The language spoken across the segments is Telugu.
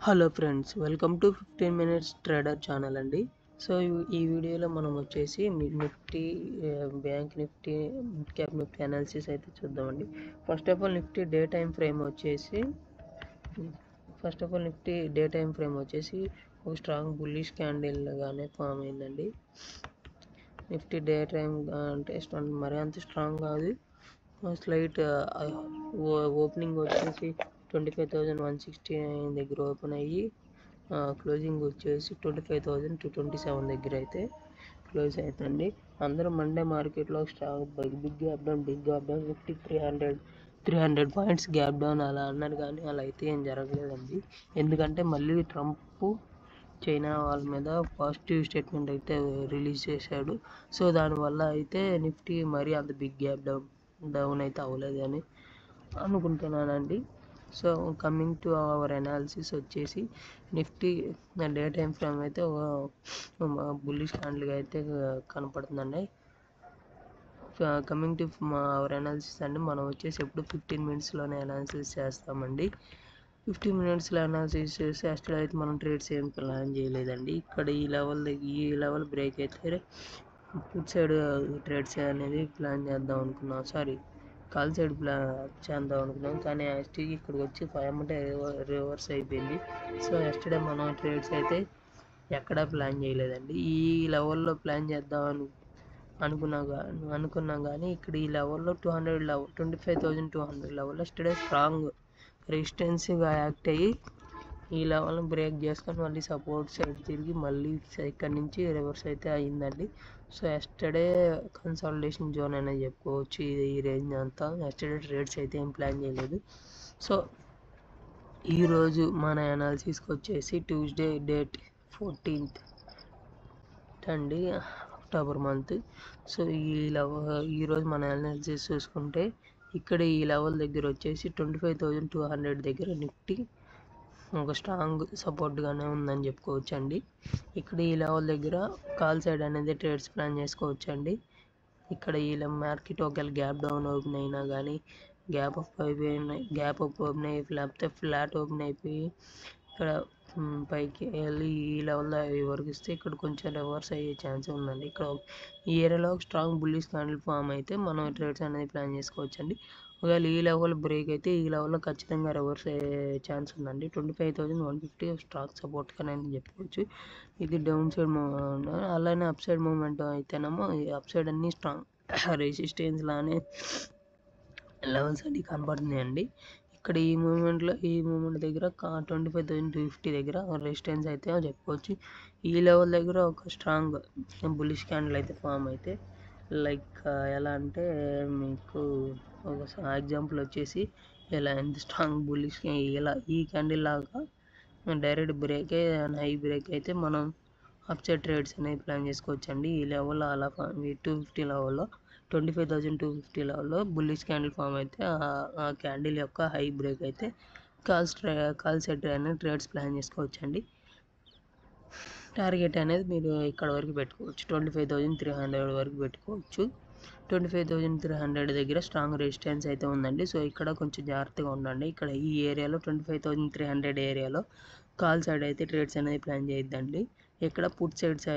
Hello friends, welcome to 15 minutes trader channel అండి. సో ఈ వీడియోలో మనం వచ్చేసి Nifty, bank Nifty, mid cap Nifty analysis అయితే చూద్దామండి. First of all Nifty day time frame వచ్చేసి ఒక స్ట్రాంగ్ బుల్లిష్ క్యాండిల్ గానే ఫామ్ అయిందండి. నిఫ్టీ డే టైం అంటే మరి అంత స్ట్రాంగ్ కాదు, స్లైట్ ఓపెనింగ్ వచ్చేసి 25,169 దగ్గర ఓపెన్ అయ్యి క్లోజింగ్ వచ్చేసి 25,227 దగ్గర అయితే క్లోజ్ అవుతుంది. అందరూ మండే మార్కెట్లో strong big gap down 300 points gap down అలా అన్నారు, కానీ అలా అయితే ఏం జరగలేదండి. ఎందుకంటే మళ్ళీ ట్రంప్ చైనా వాళ్ళ మీద పాజిటివ్ స్టేట్మెంట్ అయితే రిలీజ్ చేశాడు. సో దానివల్ల అయితే నిఫ్టీ మరీ అంత బిగ్ గ్యాప్ డౌన్ అయితే అవ్వలేదు అని అనుకుంటున్నానండి. So coming to our analysis వచ్చేసి నిఫ్టీ డే టైం ఫ్రేమ్ అయితే ఒక బుల్లిష్ క్యాండిల్గా అయితే కనపడుతుందండి. కమింగ్ టు అవర్ అనాలిసిస్ అండి, మనం వచ్చేసి ఎప్పుడు 15 మినిట్స్లోనే అనాలిసిస్ చేస్తామండి. 15 మినిట్స్లో అనాలిసిస్ చేసి అసలు అయితే మనం ట్రేడ్స్ ఏం ప్లాన్ చేయలేదండి. ఇక్కడ ఈ లెవెల్ బ్రేక్ అయితే పుట్ సైడ్ ట్రేడ్స్ అనేది ప్లాన్ చేద్దాం అనుకున్నాం, కాల్ సైడ్ ప్లాన్ చేద్దాం అనుకున్నాం, కానీ ఎస్టీకి ఇక్కడికి వచ్చి 5 రివర్స్ అయిపోయింది. సో ఎస్టర్డే మనం ట్రేడ్స్ అయితే ఎక్కడా ప్లాన్ చేయలేదండి. ఈ లెవెల్లో ప్లాన్ చేద్దాం అనుకున్నాం కానీ ఇక్కడ ఈ లెవెల్లో 25,200 లెవెల్లో ఎస్టర్డే స్ట్రాంగ్ రెసిస్టెన్స్గా యాక్ట్ అయ్యి ఈ లెవెల్ని బ్రేక్ చేసుకొని మళ్ళీ సపోర్ట్ సైడ్ తిరిగి మళ్ళీ ఇక్కడ నుంచి రివర్స్ అయితే అయ్యిందండి. సో ఎస్టర్డే కన్సాలిడేషన్ జోన్ అనేది చెప్పుకోవచ్చు. ఈ రేంజ్ అంతా ఎస్టర్డే ట్రేడ్స్ అయితే ఏం ప్లాన్ చేయలేదు. సో ఈరోజు మన అనాలిసిస్కి వచ్చేసి ట్యూస్డే డేట్ 14th అండి, అక్టోబర్ మంత్. సో ఈరోజు మన అనాలిసిస్ చూసుకుంటే ఇక్కడ ఈ లెవెల్ దగ్గర వచ్చేసి 25,200 దగ్గర నిఫ్టీ ఒక స్ట్రాంగ్ సపోర్ట్గానే ఉందని చెప్పుకోవచ్చు అండి. ఇక్కడ ఈ లెవెల్ దగ్గర కాల్ సైడ్ అనేది ట్రేడ్స్ ప్లాన్ చేసుకోవచ్చు అండి. ఇక్కడ ఈ మార్కెట్ ఒకవేళ గ్యాప్ డౌన్ ఓపెన్ అయినా కానీ గ్యాప్ అప్ ఓపెన్ అయ్యి లేకపోతే ఫ్లాట్ ఓపెన్ అయిపోయి ఇక్కడ పైకి వెళ్ళి ఈ లెవెల్లో వరకు ఇస్తే ఇక్కడ కొంచెం రివర్స్ అయ్యే ఛాన్స్ ఉందండి. ఇక్కడ ఈ ఏరియాలో స్ట్రాంగ్ బుల్లిష్ క్యాండిల్ ఫామ్ అయితే మనం ట్రేడ్స్ అనేది ప్లాన్ చేసుకోవచ్చు అండి. ఒకవేళ ఈ లెవెల్ బ్రేక్ అయితే ఈ లెవెల్లో ఖచ్చితంగా రివర్స్ అయ్యే ఛాన్స్ ఉందండి. 25,150 స్టాక్ సపోర్ట్ కానీ చెప్పుకోవచ్చు. ఇది డౌన్ సైడ్ మూవ్మెంట్, అలానే అప్ సైడ్ మూవ్మెంట్ అయితేనేమో అప్ సైడ్ అన్ని స్ట్రాంగ్ రెసిస్టెన్స్ లానే లెవెల్స్ అన్ని కనబడుతున్నాయండి. ఇక్కడ ఈ మూమెంట్ దగ్గర 25,250 దగ్గర రెసిస్టెన్స్ అయితే చెప్పుకోవచ్చు. ఈ లెవెల్ దగ్గర ఒక స్ట్రాంగ్ బుల్లిష్ క్యాండిల్ అయితే ఫామ్ అయితే లైక్ ఎలా అంటే మీకు ఒక ఎగ్జాంపుల్ వచ్చేసి ఇలా ఎంత స్ట్రాంగ్ బుల్లిష్ ఇలా ఈ క్యాండిల్ లాగా డైరెక్ట్ బ్రేక్ హై బ్రేక్ అయితే మనం అప్ సైడ్ ట్రేడ్స్ అనేది ప్లాన్ చేసుకోవచ్చు అండి. ఈ లెవెల్లో అలా 250 లెవెల్లో 25,250 లెవెల్లో బుల్లిష్ క్యాండిల్ ఫామ్ అయితే ఆ క్యాండిల్ యొక్క హై బ్రేక్ అయితే కాల్ సైడ్ అనేది ట్రేడ్స్ ప్లాన్ చేసుకోవచ్చు అండి. టార్గెట్ అనేది మీరు ఇక్కడ వరకు పెట్టుకోవచ్చు, 25,300 వరకు పెట్టుకోవచ్చు. 25,300 దగ్గర స్ట్రాంగ్ రెసిస్టెన్స్ అయితే ఉందండి. సో ఇక్కడ కొంచెం జాగ్రత్తగా ఉండండి. ఇక్కడ ఈ ఏరియాలో 25,300 ఏరియాలో కాల్ సైడ్ అయితే ట్రేడ్స్ అనేది ప్లాన్ చేయొద్దండి. ఇక్కడ పుట్ సైడ్స్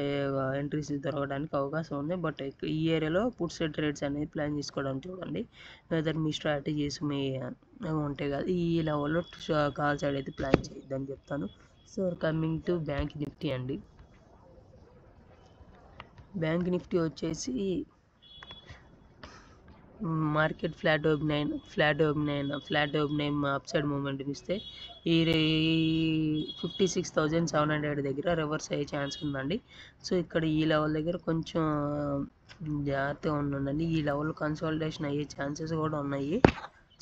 ఎంట్రీస్ దొరకడానికి అవకాశం ఉంది, బట్ ఈ ఏరియాలో పుట్ సైడ్ ట్రేడ్స్ అనేది ప్లాన్ చేసుకోవడానికి చూడండి. వెదర్ మీ స్ట్రాటజీస్ ఉంటాయి కదా, ఈ లెవెల్లో కాల్ సైడ్ అయితే ప్లాన్ చేయొద్దని చెప్తాను. So coming to bank Nifty అండి. బ్యాంక్ నిఫ్టీ వచ్చేసి మార్కెట్ ఫ్లాట్ ఓపెన్ అయిన అప్ సైడ్ మూమెంట్ ఇస్తే ఈ 56,700 దగ్గర రివర్స్ అయ్యే ఛాన్స్ ఉందండి. సో ఇక్కడ ఈ లెవెల్ దగ్గర కొంచెం జాగ్రత్తగా ఉండండి. ఈ లెవెల్ కన్సాలిడేషన్ అయ్యే ఛాన్సెస్ కూడా ఉన్నాయి.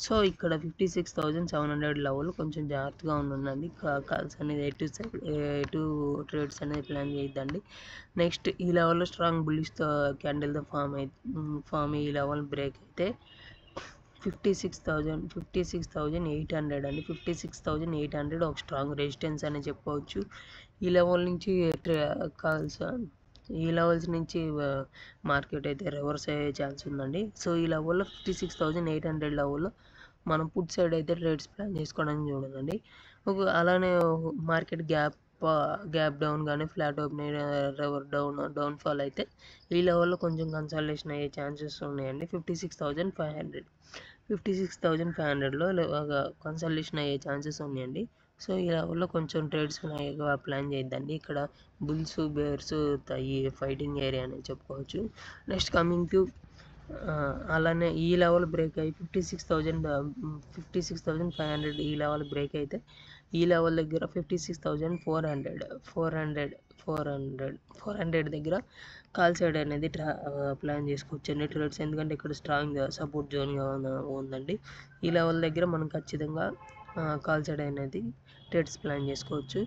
సో ఇక్కడ 56,700 లెవెల్ కొంచెం జాగ్రత్తగా ఉండండి. కాల్స్ అనేది ఎటు ట్రేడ్స్ అనేది ప్లాన్ చేయొద్దండి. నెక్స్ట్ ఈ లెవెల్లో స్ట్రాంగ్ బుల్లిష్తో క్యాండిల్తో ఫామ్ ఈ లెవెల్ బ్రేక్ అయితే 56,800 అండి. 56,800 ఒక స్ట్రాంగ్ రెసిస్టెన్స్ అని చెప్పుకోవచ్చు. ఈ లెవెల్ నుంచి ఈ లెవెల్స్ నుంచి మార్కెట్ అయితే రివర్స్ అయ్యే ఛాన్స్ ఉందండి. సో ఈ లెవెల్లో 56,800 లెవెల్లో మనం పుట్ సైడ్ అయితే ట్రేడ్స్ ప్లాన్ చేసుకోవడానికి చూడండి. అలానే మార్కెట్ గ్యాప్ డౌన్ కానీ ఫ్లాట్ ఓపెనింగ్ డౌన్ ఫాల్ అయితే ఈ లెవెల్లో కొంచెం కన్సల్టేషన్ అయ్యే ఛాన్సెస్ ఉన్నాయండి. 56,500లో కన్సల్టేషన్ అయ్యే ఛాన్సెస్ ఉన్నాయండి. సో ఈ లెవెల్లో కొంచెం ట్రేడ్స్ ప్లాన్ చేయొద్దండి. ఇక్కడ బుల్స్ బేర్స్ ఫైటింగ్ ఏరియా అని చెప్పుకోవచ్చు. నెక్స్ట్ కమింగ్ టు అలానే ఈ లెవెల్ బ్రేక్ అయ్యి 56,500 ఈ లెవెల్ బ్రేక్ అయితే ఈ లెవెల్ దగ్గర 56,400 దగ్గర కాల్ సైడ్ అనేది ప్లాన్ చేసుకోవచ్చు అండి ట్రేడ్స్. ఎందుకంటే ఇక్కడ స్ట్రాంగ్ సపోర్ట్ జోన్గా ఉందండి. ఈ లెవెల్ దగ్గర మనం ఖచ్చితంగా కాల్ సైడ్ అనేది ట్రేడ్స్ ప్లాన్ చేసుకోవచ్చు.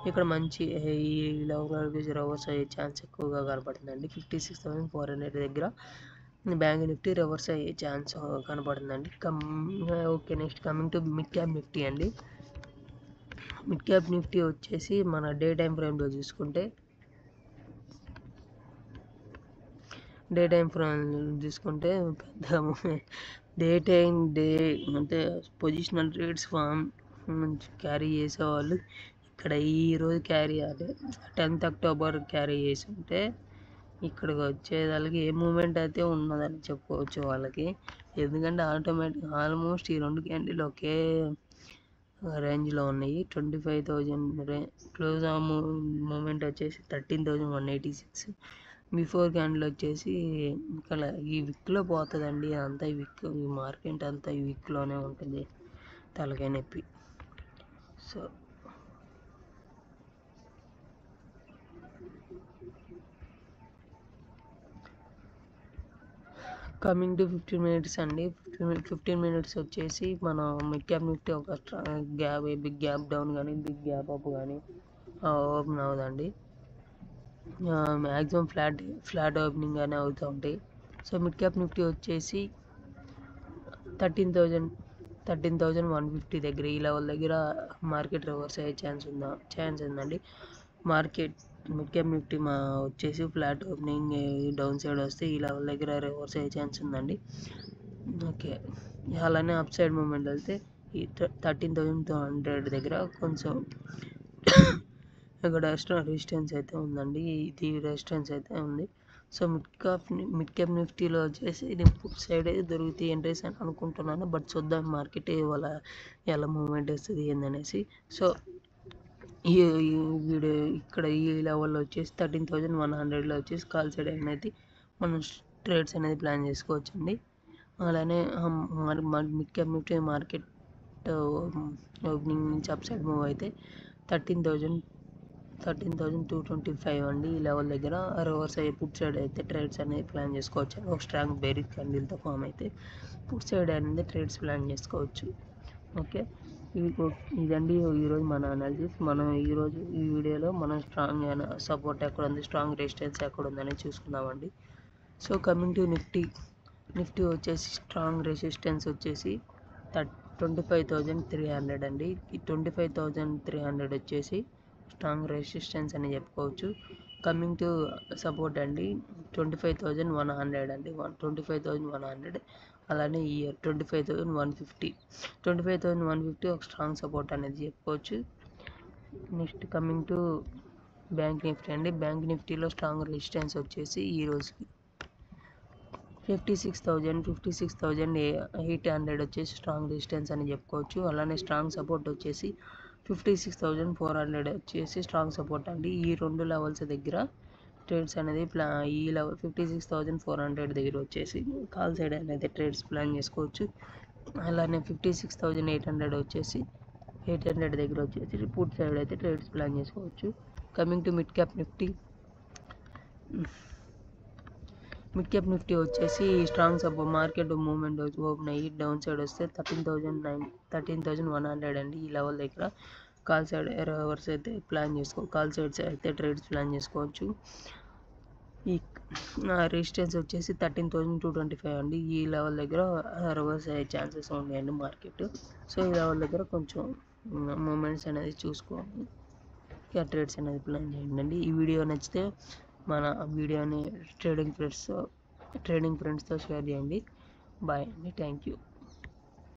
ఇక్కడ మంచి ఈ లెవెల్ రివర్స్ అయ్యే ఛాన్స్ ఎక్కువగా కనపడుతుందండి. 56,400 దగ్గర బ్యాంక్ నిఫ్టీ రివర్స్ అయ్యే ఛాన్స్ కనపడుతుందండి. Okay, next coming to mid cap Nifty అండి. మిడ్ క్యాప్ నిఫ్టీ వచ్చేసి మన డే టైం ఫ్రేమ్లో చూసుకుంటే పెద్ద డే అంటే పొజిషనల్ ట్రేడ్స్ ఫామ్ క్యారీ చేసేవాళ్ళు ఇక్కడ ఈరోజు క్యారీ అదే 10th అక్టోబర్ క్యారీ చేసి ఉంటే ఇక్కడికి వచ్చేదానికి ఏ మూమెంట్ అయితే ఉన్నదని చెప్పుకోవచ్చు వాళ్ళకి. ఎందుకంటే ఆల్మోస్ట్ ఈ రెండు క్యాండిల్ ఒకే రేంజ్లో ఉన్నాయి. 25,000 క్లోజ్ మూమెంట్ వచ్చేసి 13,186. బిఫోర్ క్యాండిల్ వచ్చేసి ఇక్కడ ఈ వీక్లో పోతుందండి. అంతా ఈ మార్కెట్ అంతా ఈ వీక్లోనే ఉంటుంది. తలకాయ నొప్పి. సో కమింగ్ టు 15 minutes అండి. 15 minutes వచ్చేసి మన మిడ్ క్యాప్ నిఫ్టీ ఒక బిగ్ గ్యాప్ డౌన్ కానీ బిగ్ గ్యాప్ అప్ కానీ ఓపెన్ అవ్వదండి. మ్యాక్సిమం ఫ్లాట్ ఓపెనింగ్ కానీ అవుతూ ఉంటాయి. సో మిడ్ క్యాప్ నిఫ్టీ వచ్చేసి 13,150 దగ్గర ఈ లెవెల్ దగ్గర మార్కెట్ రివర్స్ అయ్యే ఛాన్స్ ఉందండి. మిడ్ క్యాప్ నిఫ్టీ వచ్చేసి ఫ్లాట్ ఓపెనింగ్ డౌన్ సైడ్ వస్తే ఈ లెవెల్ దగ్గర రివర్స్ అయ్యే ఛాన్స్ ఉందండి. ఓకే, అలానే అప్ సైడ్ మూమెంట్ వెళ్తే ఈ 13,200 దగ్గర కొంచెం ఇక్కడ రెసిస్టెన్స్ అయితే ఉందండి. ఇది రెసిస్టెన్స్ అయితే ఉంది. సో మిడ్ క్యాప్ నిఫ్టీలో వచ్చేసి ఇది పుట్ సైడ్ అయితే దొరుకుతాయి ఎంట్రీస్ అని అనుకుంటున్నాను. బట్ చూద్దాం మార్కెట్ ఎలా మూమెంట్ వస్తుంది ఏందనేసి. సో ఈ వీడియో ఇక్కడ ఈ లెవెల్లో వచ్చేసి 13,100లో వచ్చేసి కాల్ సైడ్ అనేది మనం ట్రేడ్స్ అనేది ప్లాన్ చేసుకోవచ్చు అండి. అలానే mid cap Nifty market opening నుంచి అప్ సైడ్ మూవ్ అయితే 13,225 అండి. ఈ లెవెల్ దగ్గర రివర్స్ అయ్యే పుట్ సైడ్ అయితే ట్రేడ్స్ అనేది ప్లాన్ చేసుకోవచ్చు. ఒక స్ట్రాంగ్ బేరిష్ క్యాండిల్తో ఫామ్ అయితే పుట్ సైడ్ అనేది ట్రేడ్స్ ప్లాన్ చేసుకోవచ్చు. ఓకే, ఇదండి ఈరోజు మన అనాలిసిస్. మనం ఈరోజు ఈ వీడియోలో మనం స్ట్రాంగ్ సపోర్ట్ ఎక్కడ ఉంది, స్ట్రాంగ్ రెసిస్టెన్స్ ఎక్కడ ఉందని చూసుకుందామండి. సో కమింగ్ టు నిఫ్టీ వచ్చేసి స్ట్రాంగ్ రెసిస్టెన్స్ వచ్చేసి 25,300 అండి. ఈ 25,300 వచ్చేసి స్ట్రాంగ్ రెసిస్టెన్స్ అని చెప్పుకోవచ్చు. కమింగ్ టు సపోర్ట్ అండి 25,100 అండి. 25,100 అలానే ఈ 25,150 ఒక స్ట్రాంగ్ సపోర్ట్ అనేది చెప్పుకోవచ్చు. Next coming to bank Nifty అండి. బ్యాంక్ నిఫ్టీలో స్ట్రాంగ్ రెసిస్టెన్స్ వచ్చేసి ఈ రోజుకి 56,800 వచ్చేసి స్ట్రాంగ్ రెసిస్టెన్స్ అని చెప్పుకోవచ్చు. అలానే స్ట్రాంగ్ సపోర్ట్ వచ్చేసి 56,400 వచ్చేసి స్ట్రాంగ్ సపోర్ట్ అండి. ఈ రెండు లెవెల్స్ దగ్గర ట్రేడ్స్ అనేది ఈ లెవెల్ 56,400 దగ్గర వచ్చేసి కాల్ సైడ్ అనేది ట్రేడ్స్ ప్లాన్ చేసుకోవచ్చు. అలానే 56,800 వచ్చేసి 800 దగ్గర వచ్చేసి పుట్ సైడ్ అయితే ట్రేడ్స్ ప్లాన్ చేసుకోవచ్చు. Coming to mid cap Nifty వచ్చేసి strong support market movement open అయ్యి డౌన్ సైడ్ వస్తే 13,100 అండి. ఈ లెవెల్ దగ్గర కాల్ సైడ్ రివర్స్ అయితే కాల్ సైడ్స్ అయితే ట్రేడ్స్ ప్లాన్ చేసుకోవచ్చు. ఈ రెసిస్టెన్స్ వచ్చేసి 13,225 అండి. ఈ లెవెల్ దగ్గర రివర్స్ అయ్యే ఛాన్సెస్ ఉన్నాయండి మార్కెట్. సో ఈ లెవెల్ దగ్గర కొంచెం మూమెంట్స్ అనేది చూసుకోవాలి, ట్రేడ్స్ అనేది ప్లాన్ చేయండి. ఈ వీడియో నచ్చితే మన వీడియోని ట్రేడింగ్ ఫ్రెండ్స్తో షేర్ చేయండి. బాయ్ అండి, థ్యాంక్ యూ.